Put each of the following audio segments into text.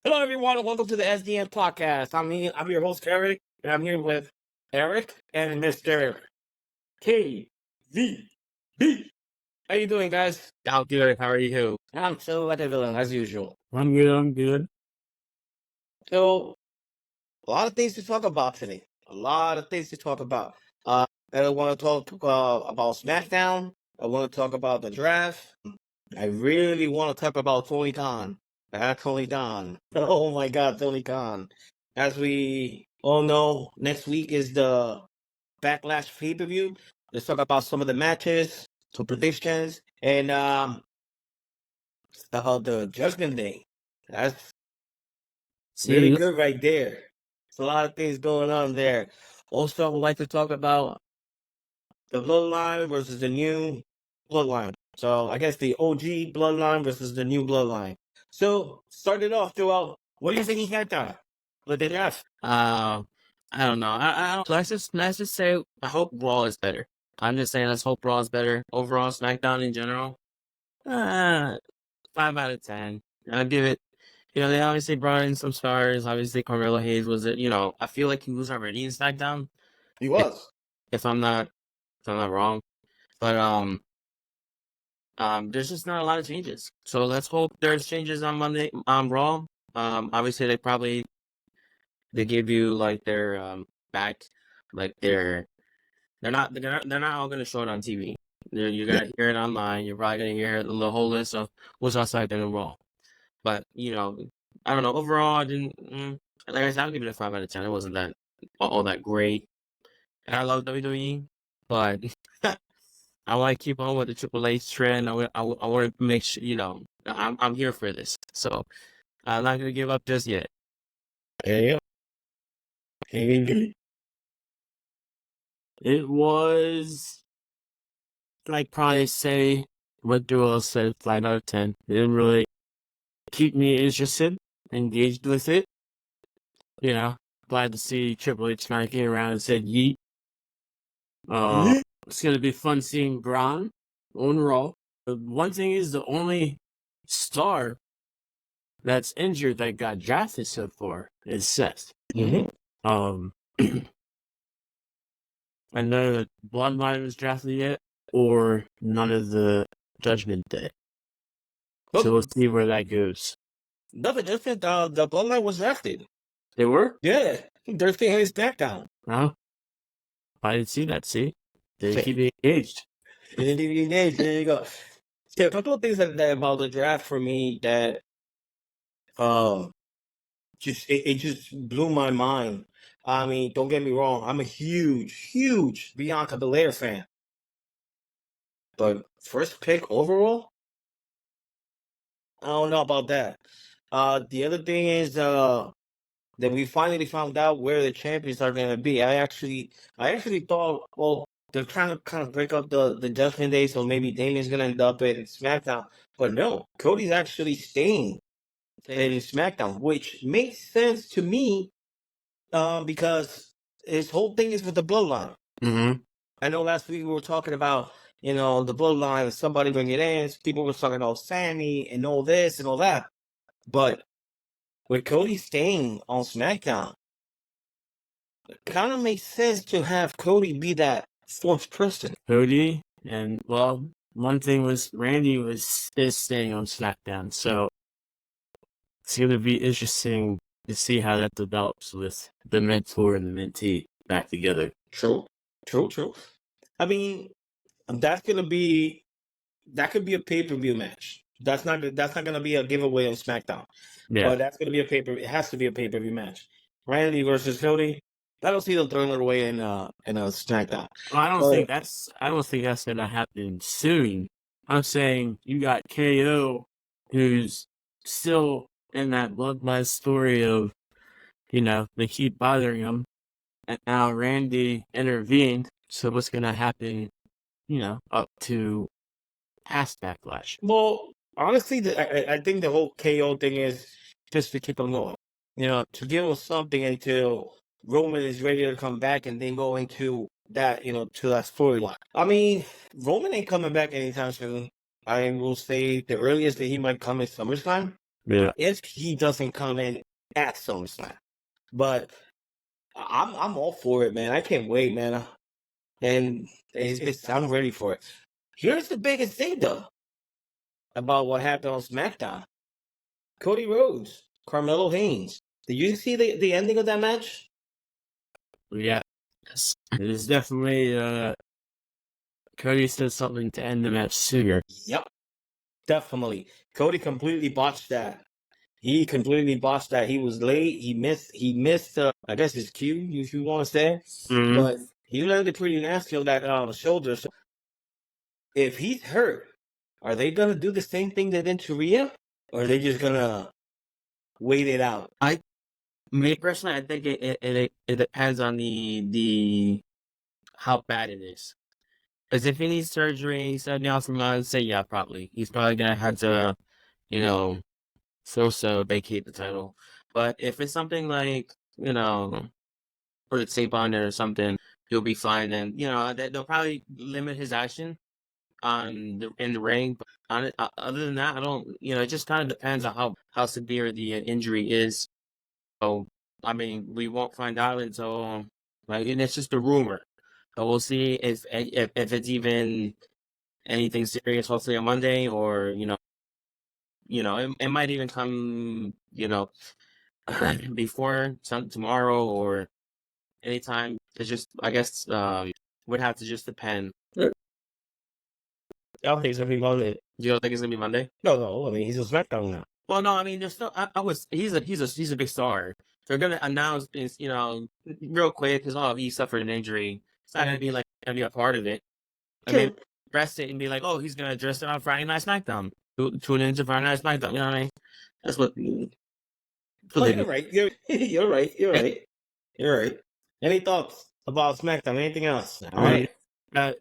Hello, everyone, and welcome to the SDN Podcast. I'm your host, Eric, and I'm here with Eric and Mr. KVB. How you doing, guys? I'm good. How are you? I'm so at the villain, as usual. I'm good. I'm good. So, a lot of things to talk about today. A lot of things to talk about. I want to talk about SmackDown. I want to talk about the draft. I really want to talk about Tony Khan. Tony Khan. Oh my God, Tony Khan. As we all know, next week is the Backlash pay-per-view. Let's talk about some of the matches, some predictions, and the Judgment Day. That's really See, good right there. There's a lot of things going on there. Also, I would like to talk about the Bloodline versus the new Bloodline. So I guess the OG Bloodline versus the new Bloodline. So start it off, Joel. What do you think he got done? What did ask? I don't know. I don't. Let's just say I hope Raw is better. I'm just saying let's hope Raw is better. Overall, SmackDown in general, 5 out of 10. I'll give it. They obviously brought in some stars. Obviously, Carmelo Hayes was it. I feel like he was already in SmackDown. He was. If I'm not wrong, but there's just not a lot of changes. So let's hope there's changes on Monday on Raw. Obviously they give you like their back, like they're not all gonna show it on TV. You're gonna hear it online. You're probably gonna hear the whole list of what's outside there in Raw. But I don't know. Overall, I didn't. Like I said, I'll give it a 5 out of 10. It wasn't that all that great. And I love WWE, but I want to keep on with the Triple H trend. I want to make sure I'm here for this. So I'm not gonna give up just yet. There you go. It was like probably say what Joel said, 5 out of 10. It didn't really keep me interested, engaged with it. Glad to see Triple H kind of came around and said yeet. It's gonna be fun seeing Braun on Raw. The one thing is the only star that's injured that got drafted so far is Seth. Mm-hmm. And none of the Bloodline was drafted yet, or none of the Judgment Day. So we'll see where that goes. Nothing different. The Bloodline was drafted. They were? Yeah. They're staying his SmackDown. Oh. I didn't see that, see? They keep engaged. There you go. Yeah, a couple of things that about the draft for me that it just blew my mind. I mean, don't get me wrong, I'm a huge Bianca Belair fan. But first pick overall? I don't know about that. The other thing is that we finally found out where the champions are gonna be. I actually thought, well, they're trying to kind of break up the Judgment Day, so maybe Damien's gonna end up in SmackDown. But no, Cody's actually staying in SmackDown, which makes sense to me, because his whole thing is with the Bloodline. Mm-hmm. I know last week we were talking about, the Bloodline and somebody bringing it in. People were talking about Sammy and all this and all that. But with Cody staying on SmackDown, it kind of makes sense to have Cody be that fourth person. Cody, and well, one thing was Randy is staying on SmackDown, so it's gonna be interesting to see how that develops with the mentor and the mentee back together. True. I mean, that could be a pay-per-view match. That's not gonna be a giveaway on SmackDown. Yeah. But that's gonna be it has to be a pay-per-view match. Randy versus Cody. I don't see them throwing it away in a SmackDown. Well, I don't think that's gonna happen soon. I'm saying you got KO, who's still in that Bloodline story of, they keep bothering him, and now Randy intervened. So what's gonna happen, up to past Backlash? Well, honestly, I think the whole KO thing is just to keep them going. To give them something until Roman is ready to come back and then go into that, to that storyline. I mean, Roman ain't coming back anytime soon. I will say the earliest that he might come is SummerSlam. Yeah. if he doesn't come in at SummerSlam. But I'm all for it, man. I can't wait, man. And I'm ready for it. Here's the biggest thing, though, about what happened on SmackDown. Cody Rhodes, Carmelo Haynes. Did you see the ending of that match? Yeah. Yes. It is definitely, Cody said something to end the match sooner. Yep, definitely. Cody completely botched that. He completely botched that. He was late. He missed. I guess his cue, if you want to say. Mhm. But he landed pretty nasty on that shoulder. So if he's hurt, are they gonna do the same thing they did to Rhea, or are they just gonna wait it out? Me personally, I think it depends on the how bad it is. Because if he needs surgery, said now from I'd say yeah, probably he's probably gonna have to, so vacate the title. But if it's something like put a tape on it or something, he'll be fine. And they'll probably limit his action in the ring. But other than that, I don't. It just kind of depends on how severe the injury is. So I mean, we won't find out until and it's just a rumor. So we'll see if it's even anything serious. Hopefully on Monday, or it might even come before tomorrow or anytime. It's just I guess would have to just depend. I don't think it's gonna be Monday. You don't think it's gonna be Monday? No. I mean, he's a SmackDown now. Well, no. I mean, there's still. He's a big star. They're gonna announce this, real quick because he suffered an injury. It's not gonna be like gonna be a part of it. I mean, rest it and be like, oh, he's gonna address it on Friday Night SmackDown. Tune into Friday Night SmackDown. You know what I mean? That's what. You're right. You're right. You're right. Any thoughts about SmackDown? Anything else? All right.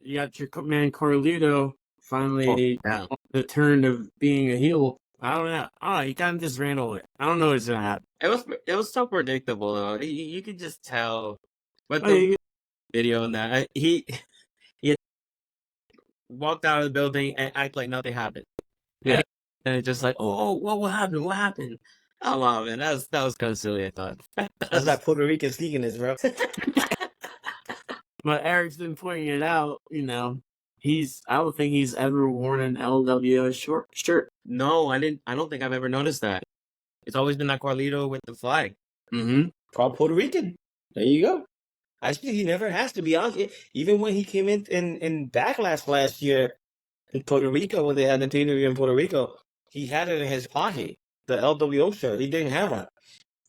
You got your man Carlito finally the turn of being a heel. I don't know. He kind of just ran over it. I don't know what's gonna happen. It was so predictable though. You could just tell. But the video on that, he walked out of the building and act like nothing happened. Yeah, and it's just like, oh, what happened? What happened? Oh wow, man, that was kind of silly. I thought that's that Puerto Rican sneakiness, bro. But Eric's been pointing it out. I don't think he's ever worn an LWO shirt. No, I didn't. I don't think I've ever noticed that. It's always been that Carlito with the flag. Mm-hmm. Proud Puerto Rican. There you go. Actually, he never has to be honest. Even when he came in Backlash last year in Puerto Rico, when they had the interview in Puerto Rico, he had it in his pocket, the LWO shirt. He didn't have one.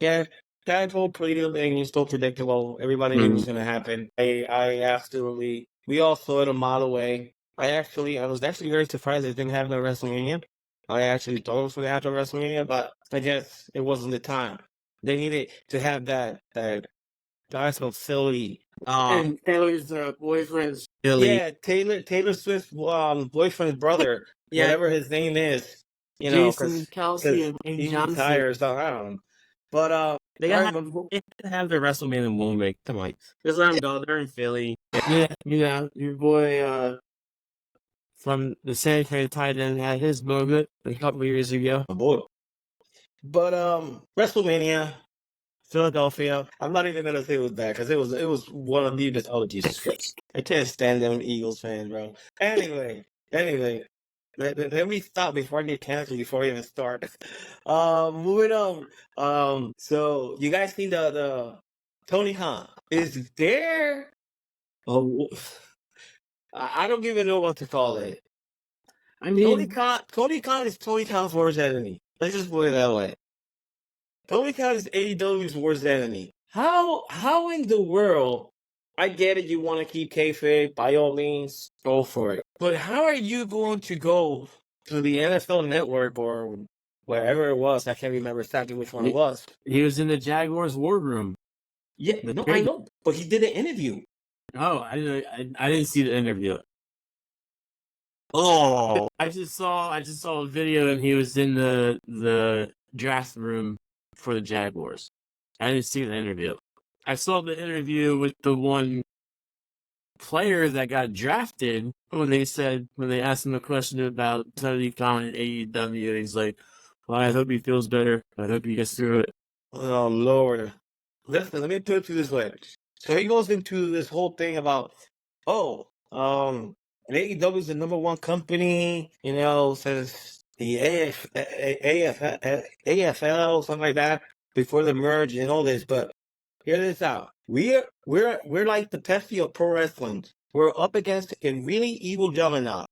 Yeah, that whole Toledo thing is so predictable. Everybody knew it was going to happen. I absolutely. We all saw it a mile away. I was actually very surprised it didn't happen at WrestleMania. I actually thought it was going to happen at WrestleMania, but I guess it wasn't the time. They needed to have that guys from Philly. And Taylor's boyfriend's Philly. Yeah, Taylor Swift's boyfriend's brother, whatever his name is. Jason Kelsey and he Johnson. retires. I don't know. But they gotta have their WrestleMania in Woolwich. Come on, just let them go. They're in Philly. Yeah, your boy from the Sanitary Titan had his moment a couple years ago. Oh boy. But WrestleMania, Philadelphia. I'm not even gonna say it was bad because it was one of the just Jesus Christ. I can't stand them Eagles fans, bro. Anyway. Let me stop before I get canceled before I even start. Moving on. So you guys see the Tony Khan is there? Oh, I don't even know what to call it. I mean, Tony Khan is Tony Khan's worst enemy. Let's just put it that way. Tony Khan is AEW's worst enemy. How in the world? I get it. You want to keep kayfabe, by all means, go for it. But how are you going to go to the NFL Network or wherever it was? I can't remember exactly which one it was. He was in the Jaguars war room. Yeah, no, I know, but he did an interview. Oh, I didn't see the interview. Oh, I just saw a video and he was in the draft room for the Jaguars. I didn't see the interview. I saw the interview with the one player that got drafted when they asked him a question about Tony Khan and AEW. He's like, Well, I hope he feels better. I hope he gets through it. Oh, Lord. Listen, let me put it to this way. So he goes into this whole thing about, AEW is the number one company, says the AFL, something like that, before the merge and all this. But hear this out. We're like the Pepsi of pro wrestling. We're up against a really evil juggernaut.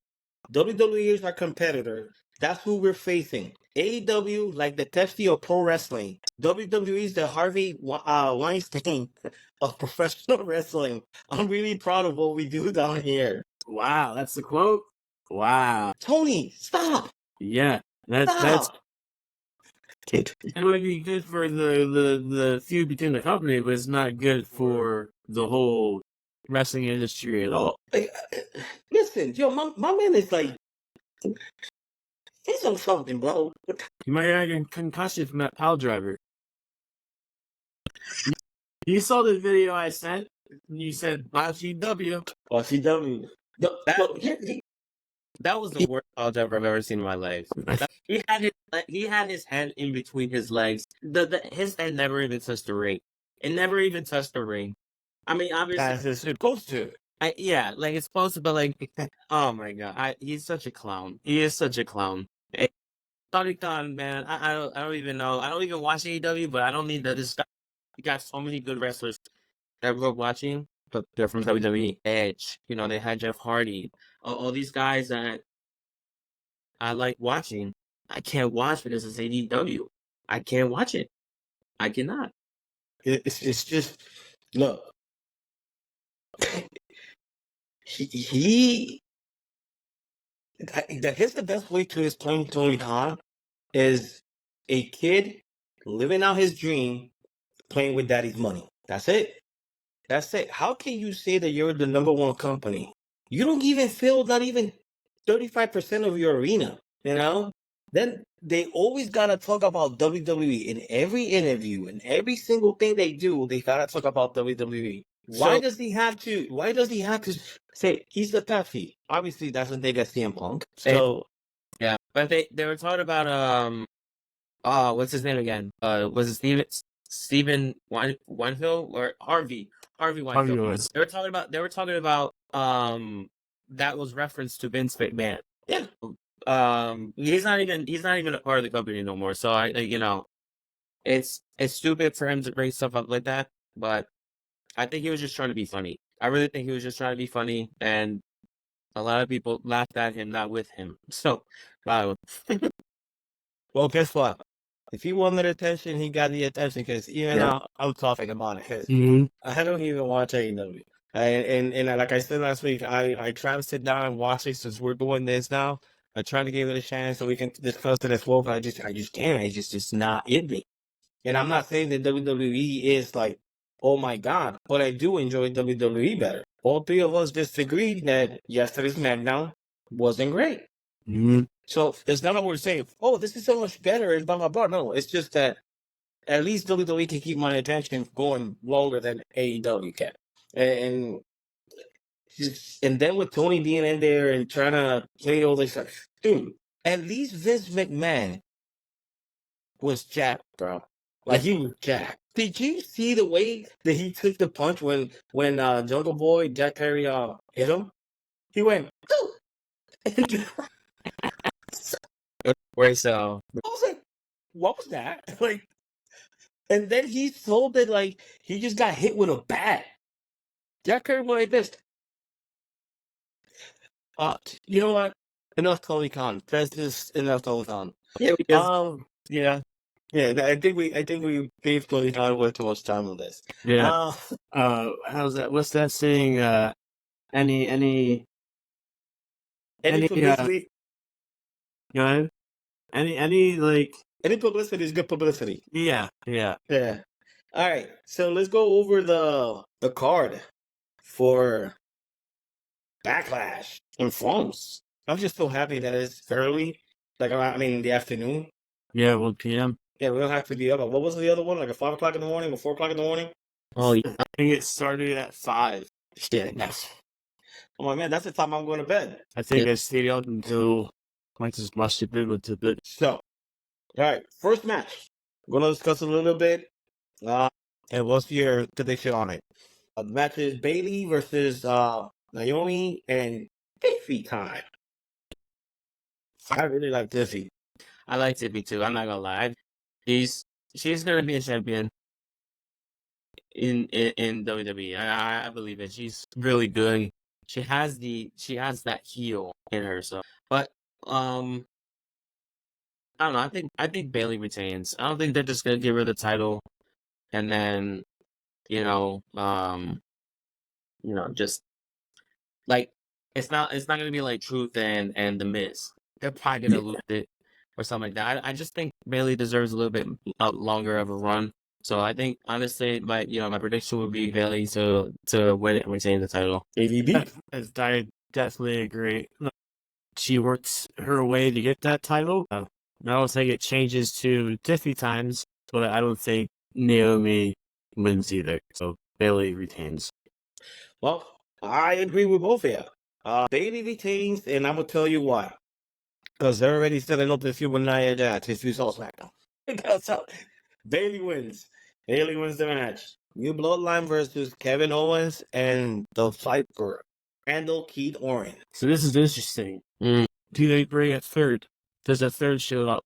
WWE is our competitor. That's who we're facing. AEW, like the Pepsi of pro wrestling. WWE is the Harvey Weinstein of professional wrestling. I'm really proud of what we do down here. Wow, that's the quote? Wow. Tony, stop! Yeah, that's Stop! it would be good for the feud between the company, but it's not good for the whole wrestling industry at all. Like, listen, yo, my man is like, he's on something, bro. You might have a concussion from that pile driver. You saw the video I sent? You said RCW. RCW. That was the worst pile driver I've ever seen in my life. He had his head in between his legs. His head never even touched the ring. It never even touched the ring. I mean, obviously, That's supposed to. Yeah, like it's supposed to, but like, oh my god, he's such a clown. He is such a clown. Tony Khan, man, I don't even know. I don't even watch AEW, but I don't need this stuff. You got so many good wrestlers that we're watching, but they're from WWE. Edge, they had Jeff Hardy. All these guys that I like watching. I can't watch because it's AEW. I can't watch it. I cannot. It's just, look. Here's the best way to explain Tony Khan is a kid living out his dream, playing with daddy's money. That's it. That's it. How can you say that you're the number one company? You don't even fill not even 35% of your arena, Then they always gotta talk about WWE in every interview and every single thing they do. They gotta talk about WWE. Why does he have to say he's the Pepsi? Obviously, that's when they get CM Punk. So yeah, but they were talking about what's his name again? Was it Steven Weinfeld or Harvey Weinfeld? They were talking about that was reference to Vince McMahon. Yeah. He's not even a part of the company no more. So it's stupid for him to bring stuff up like that, but I think he was just trying to be funny. I really think he was just trying to be funny, and a lot of people laughed at him, not with him. So, wow. Well, guess what? If he wanted attention, he got the attention because I'm talking about it. I don't even watch AEW. And like I said last week, I try to sit down and watch it since we're doing this now. I try to give it a chance so we can discuss it as well, but I just can't. It's just not in me. And I'm not saying that WWE is like, oh my God, but I do enjoy WWE better. All three of us disagreed that yesterday's SmackDown wasn't great. So it's not that we're saying, oh, this is so much better and blah, blah, blah. No, it's just that at least WWE can keep my attention going longer than AEW can. And then with Tony being in there and trying to play all this stuff, dude, at least Vince McMahon was jacked, bro. Like, he was jacked. Did you see the way that he took the punch when Jungle Boy, Jack Perry, hit him? He went, ooh! Where so? I was like, what was that? Like, and then he told that like he just got hit with a bat. Jack Perry went like this. You know what? Enough Tony Khan. That's just enough Tony Khan. Yeah, because yeah. I think we gave Tony Khan way too much time on this. Yeah. How's that? What's that saying? Any publicity? Any publicity is good publicity. Yeah. All right, so let's go over the card for Backlash in France. I'm just so happy that it's early, in the afternoon. Yeah, 1 p.m. Yeah, we don't have to be up. What was the other one? Like at 5 o'clock in the morning or 4 o'clock in the morning? Oh, yeah. I think it started at 5. Yeah, that's. Oh my man, that's the time I'm going to bed. I think I stayed out until I just must have been with the bed. So, All right, first match. We're gonna discuss a little bit. And what's your prediction on it? The match is Bailey versus Naomi and Tiffy time. I really like Tiffy. I like Tiffy too. I'm not gonna lie. She's gonna be a champion in WWE. I believe it. She's really good. She has that heel in her. So, but I don't know. I think Bailey retains. I don't think they're just gonna give her the title and then you know just like it's not gonna be like Truth and the Miz. They're probably gonna lose it or something like that. I just think Bailey deserves a little bit longer of a run. So I think honestly, my prediction would be Bailey to win it and retain the title. AVB. I definitely agree. She works her way to get that title. I don't think it changes to Tiffy times, but I don't think Naomi wins either. So Bailey retains. Well, I agree with both of you. Bailey retains, and I'm gonna tell you why. Because they're already setting up the feud with Nia Jax. Tiffy's all SmackDown. So, Bailey wins. Bailey wins the match. New Bloodline versus Kevin Owens and the fight for Randall Keith Orton. So this is interesting. Mm. Do they bring a third? Does a third show up?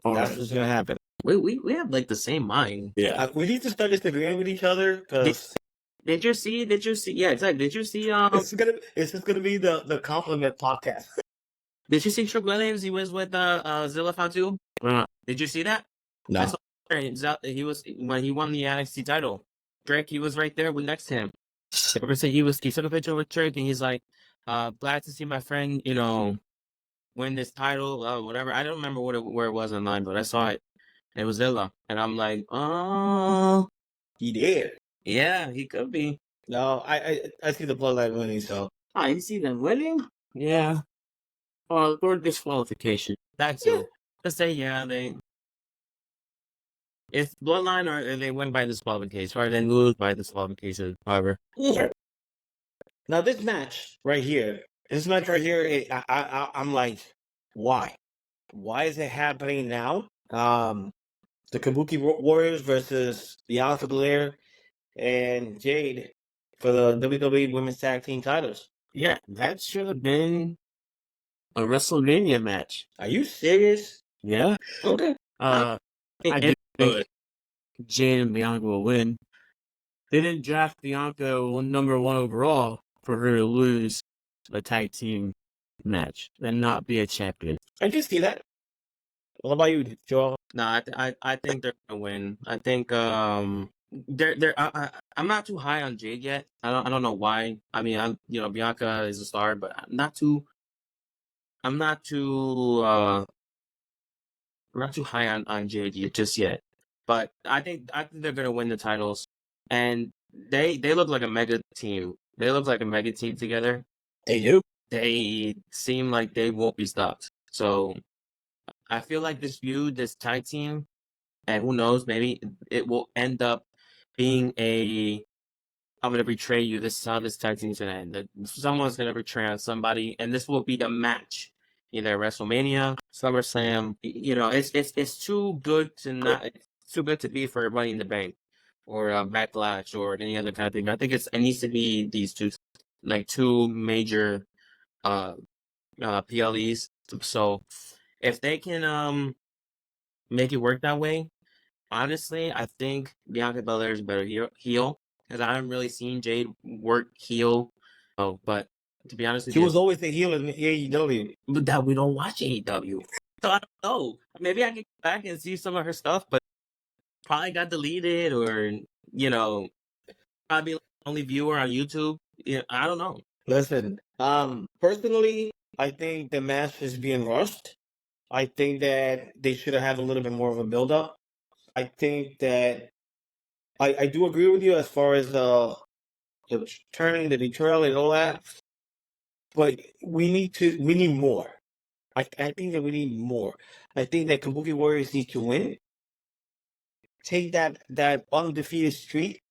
That's what's gonna happen. We have like the same mind. Yeah. We need to start disagreeing with each other because Did you see? Yeah, exactly. Did you see? it's just gonna be the compliment podcast. Did you see Trick Williams? He was with Zilla Fatu. Did you see that? No. I saw he was when he won the NXT title. Drake, he was right there next to him. He took a picture with Drake and he's like, glad to see my friend, win this title, whatever. I don't remember where it was online, but I saw it. It was Zilla. And I'm like, oh, He did. yeah, he could be. No, I see the Bloodline winning, so Oh, you see them winning? Yeah. Or disqualification. That too. Let's say, yeah, it's Bloodline or they win by disqualification, or they lose by disqualification, however. yeah. Now this match right here, I'm like, why? Why is it happening now? The Kabuki Warriors versus Bianca Belair and Jade for the WWE Women's Tag Team titles. Yeah, that should have been a WrestleMania match. Are you serious? Yeah. Okay. I do think Jade and Bianca will win. They didn't draft Bianca number 1 overall for her to lose a tag team match and not be a champion. I can see that. What about you, Joel? No, I think they're gonna win. I think I'm not too high on Jade yet. I don't know why. I mean, Bianca is a star, but I'm not too high on Jade just yet. But I think they're gonna win the titles, and they look like a mega team. They look like a mega team together. They do. They seem like they won't be stopped. So I feel like this tag team, and who knows, maybe it will end up being I'm gonna betray you. This is how this tag team's gonna end. Someone's gonna betray on somebody, and this will be the match. Either WrestleMania, SummerSlam. It's too good to not. It's too good to be for Money in the Bank, or Backlash, or any other kind of thing. I think it needs to be these two major PLEs. So if they can make it work that way, honestly, I think Bianca Belair is better heel because I haven't really seen Jade work heel. Oh, but to be honest with She you, was always the heel in AEW. but that we don't watch AEW, so I don't know. Maybe I can go back and see some of her stuff, but probably got deleted or probably like only viewer on YouTube. Yeah, I don't know. Listen, personally, I think the match is being rushed. I think that they should have had a little bit more of a build-up. I think that I do agree with you as far as the turning, the betrayal, and all that. But we need more. I think that we need more. I think that Kabuki Warriors need to win. Take that undefeated streak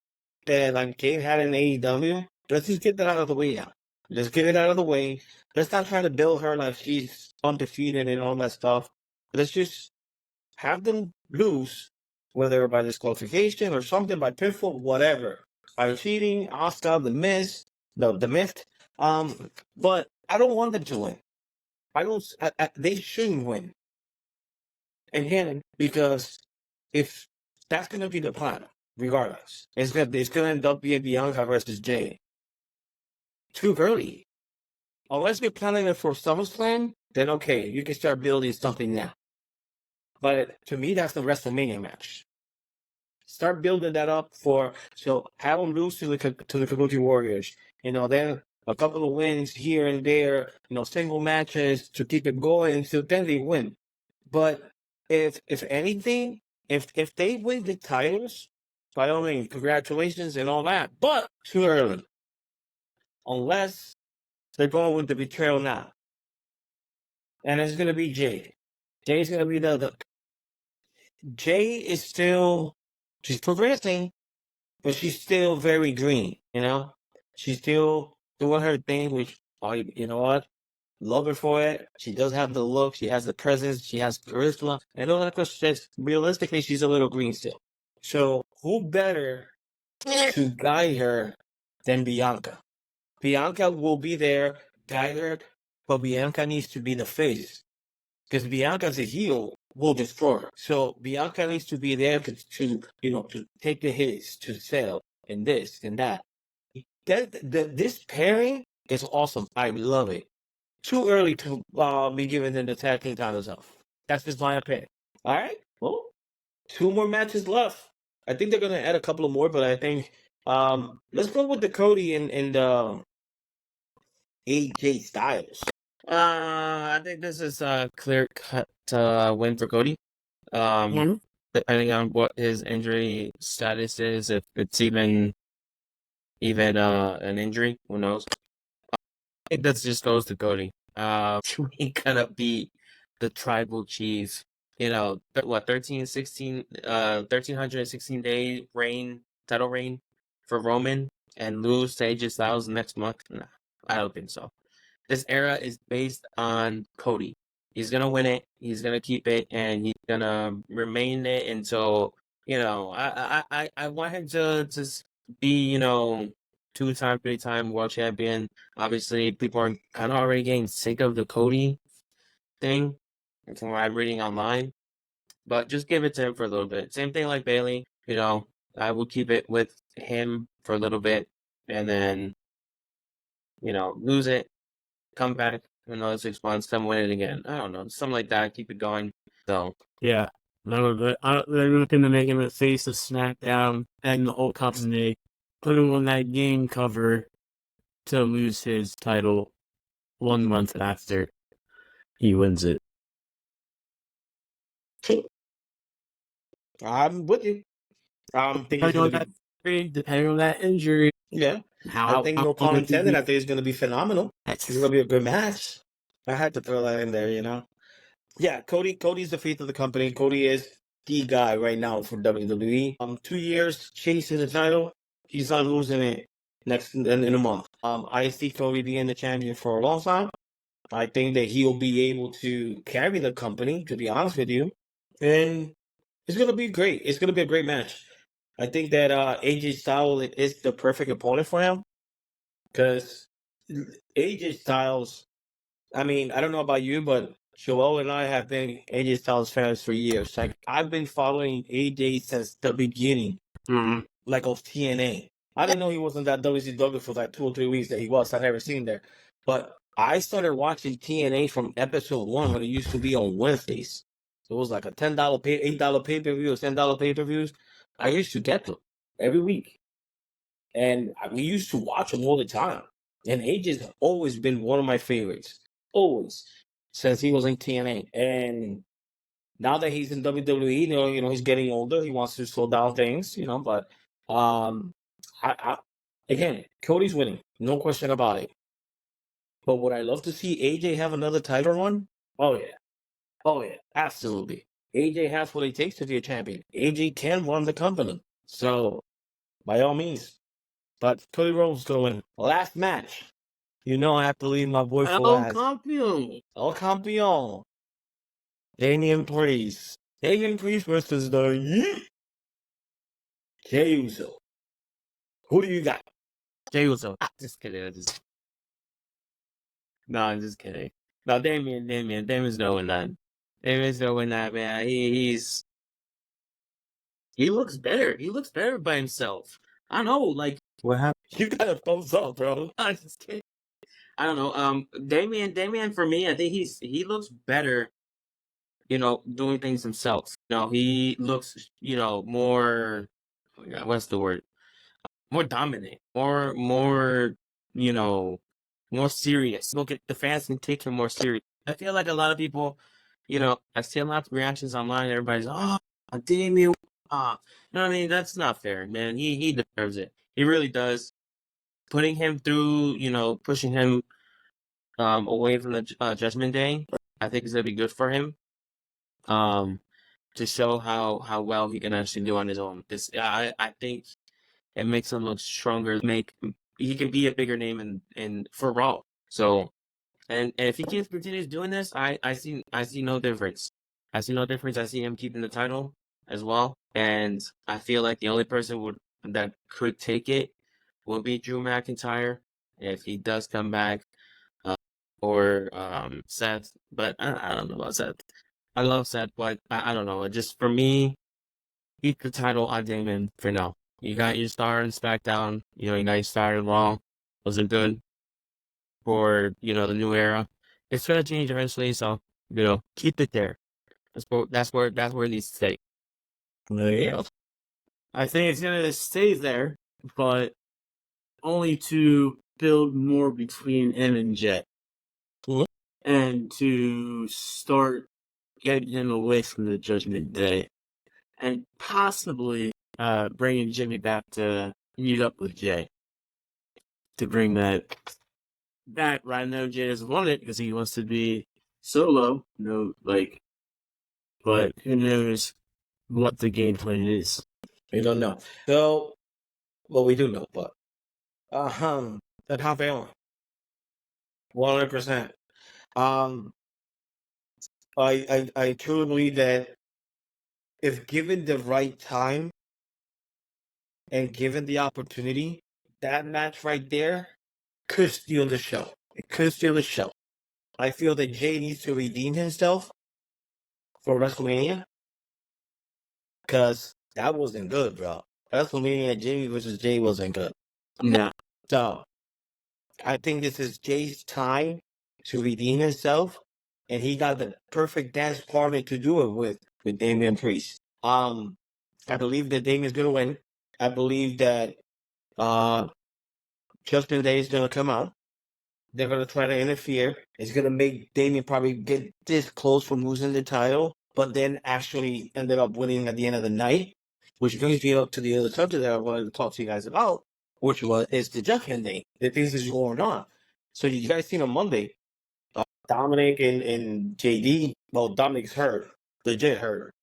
that like Kate had in AEW. Let's just get that out of the way now. Let's get it out of the way. Let's not try to build her like she's undefeated and all that stuff. Let's just have them lose, whether by disqualification or something, by pinfall, whatever. By cheating, Asuka, the Miz, the Myth. But I don't want them to win. They shouldn't win. Again, because if that's going to be the plan, regardless, it's going to end up being Bianca versus Jade. Too early. Unless we're planning it for SummerSlam, then okay, you can start building something now. But to me, that's the WrestleMania match. Start building that up so have them lose to the Kabuki Warriors. Then a couple of wins here and there, single matches to keep it going until then they win. But if anything, if they win the titles, by all means, congratulations and all that. But too early. Unless they're going with the betrayal now. And it's gonna be Jade. Jade's gonna be the Jade is still, she's progressing, but she's still very green, She's still doing her thing, which, you know what? Love her for it. She does have the look. She has the presence. She has charisma. And all that good stuff. Realistically, she's a little green still. So who better to guide her than Bianca? Bianca will be there, guide her, but Bianca needs to be the face. Because Bianca's a heel, will destroy her. So Bianca needs to be there to take the hits, to sell, and this and that. This pairing is awesome. I love it. Too early to be giving them the tag team titles off. That's just my opinion. All right. Well, 2 more matches left. I think they're gonna add a couple of more, but I think let's go with the Cody and AJ Styles. I think this is a clear-cut win for Cody. Depending on what his injury status is, if it's even an injury, who knows? I think that just goes to Cody. He gonna beat the Tribal Chief. 1316 day title reign for Roman, and lose to AJ Styles next month? Nah, I don't think so. This era is based on Cody. He's gonna win it. He's gonna keep it, and he's gonna remain it until I want him to just be 2-time, 3-time world champion. Obviously, people are kind of already getting sick of the Cody thing, from what I'm reading online. But just give it to him for a little bit. Same thing like Bailey. I will keep it with him for a little bit, and then lose it, come back in another 6 months, come win it again. I don't know, something like that. Keep it going. So yeah, they're looking to make him the face of SmackDown and the whole company. Put him on that game cover to lose his title 1 month after he wins it. I'm with you. Depending on that injury. Yeah. I think, no pun intended, I think it's going to be phenomenal. It's going to be a good match. I had to throw that in there, Yeah, Cody's the face of the company. Cody is the guy right now for WWE. 2 years chasing the title. He's not losing it in a month. I see Cody being the champion for a long time. I think that he'll be able to carry the company, to be honest with you. And it's going to be great. It's going to be a great match. I think that AJ Styles is the perfect opponent for him. Because AJ Styles, I don't know about you, but Joel and I have been AJ Styles fans for years. Like, I've been following AJ since the beginning, like of TNA. I didn't know he wasn't that WCW for like 2 or 3 weeks that he was. I've never seen there. But I started watching TNA from episode 1 when it used to be on Wednesdays. It was like a $10 $8 pay-per-view or $10 pay-per-views. I used to get them every week. And we used to watch them all the time. And AJ's always been one of my favorites. Always. Since he was in TNA. And now that he's in WWE, he's getting older. He wants to slow down things, but again, Cody's winning. No question about it. But would I love to see AJ have another title run? Oh, yeah. Oh, yeah. Absolutely. AJ has what it takes to be a champion. AJ can run the company. So, by all means. But Cody Rhodes going last match. I have to leave my boy for last. Campeon. El Campeon. Damien Priest Damien Priest versus the Jey Uso. Who do you got? Jey Uso. Just kidding. No, I'm just kidding. No, Damien's no win that. Damien's no win that, man. He looks better. He looks better by himself. I don't know, like What happened? You got a thumbs up, bro. I'm just kidding. I don't know. Damien for me, I think he looks better, doing things himself. He looks, more what's the word? More dominant, more, you know, more serious. Look at the fans can take him more serious. I feel like a lot of people, I see a lot of reactions online. Everybody's, Damien, you know what I mean? That's not fair, man. He deserves it. He really does. Putting him through, pushing him away from the Judgment Day, I think is gonna be good for him. To show how well he can actually do on his own. I think it makes him look stronger. He can be a bigger name in for Raw. So, and if he continues doing this, I see no difference. I see no difference. I see him keeping the title as well, and I feel like the only person that could take it will be Drew McIntyre if he does come back, or Seth. But I don't know about Seth. I love Seth, but I don't know. Just for me, keep the title on Damon for now. You got your star in SmackDown. You got your star in Raw. Those are good for, the new era. It's going to change eventually, so, keep it there. That's where it needs to stay. Yeah. I think it's gonna stay there, but only to build more between him and Jey. Mhm. And to start getting him away from the Judgment Day. And possibly bringing Jimmy back to meet up with Jey. To bring that back. Right now, Jey doesn't want it because he wants to be solo. But who knows what the game plan is. We don't know. So, well, we do know, but the top airline, 100%. I truly believe that if given the right time and given the opportunity, that match right there could steal the show. It could steal the show. I feel that Jay needs to redeem himself for WrestleMania because that wasn't good, bro. WrestleMania Jimmy versus Jay wasn't good. No. So I think this is Jay's time to redeem himself, and he got the perfect dance partner to do it with Damian Priest. I believe that Damian's gonna win. I believe that Judgment Day is gonna come out. They're gonna try to interfere. It's gonna make Damian probably get this close from losing the title, but then actually ended up winning at the end of the night, which brings me up to the other subject that I wanted to talk to you guys about, which is the Judgment Day. The things that's going on. So you guys seen on Monday, Dominic and JD. Well, Dominic's hurt, legit hurt.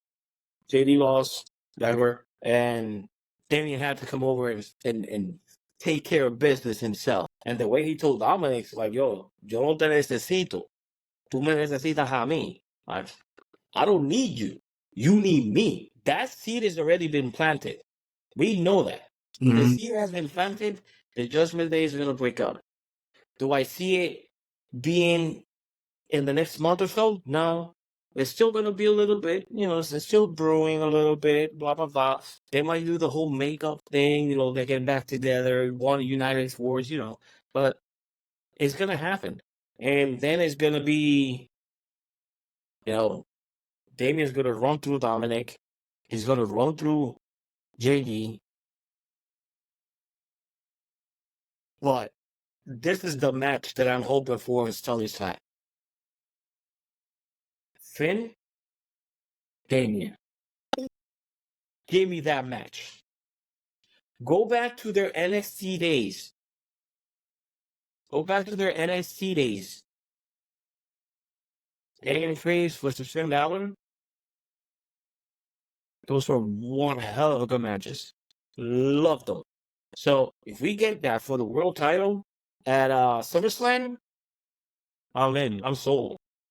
JD lost, whatever, and Damien had to come over and take care of business himself. And the way he told Dominic's like, yo no te necesito. Tú me necesitas a mí. Like, I don't need you. You need me. That seed has already been planted. We know that. The seed has been planted. The Judgment Day is going to break out. Do I see it being in the next month or so? No. It's still going to be a little bit, it's still brewing a little bit, blah, blah, blah. They might do the whole makeup thing, they get back together, want to unite its force, but it's going to happen. And then it's going to be, Damien's going to run through Dominic. He's going to run through JD. But this is the match that I'm hoping for in Sully's time. Finn, Damien. Give me that match. Go back to their NXT days. Damien Priest versus Finn Balor. Those were one hell of a good matches. Loved them. So if we get that for the world title at SummerSlam, I'm in. I'm sold.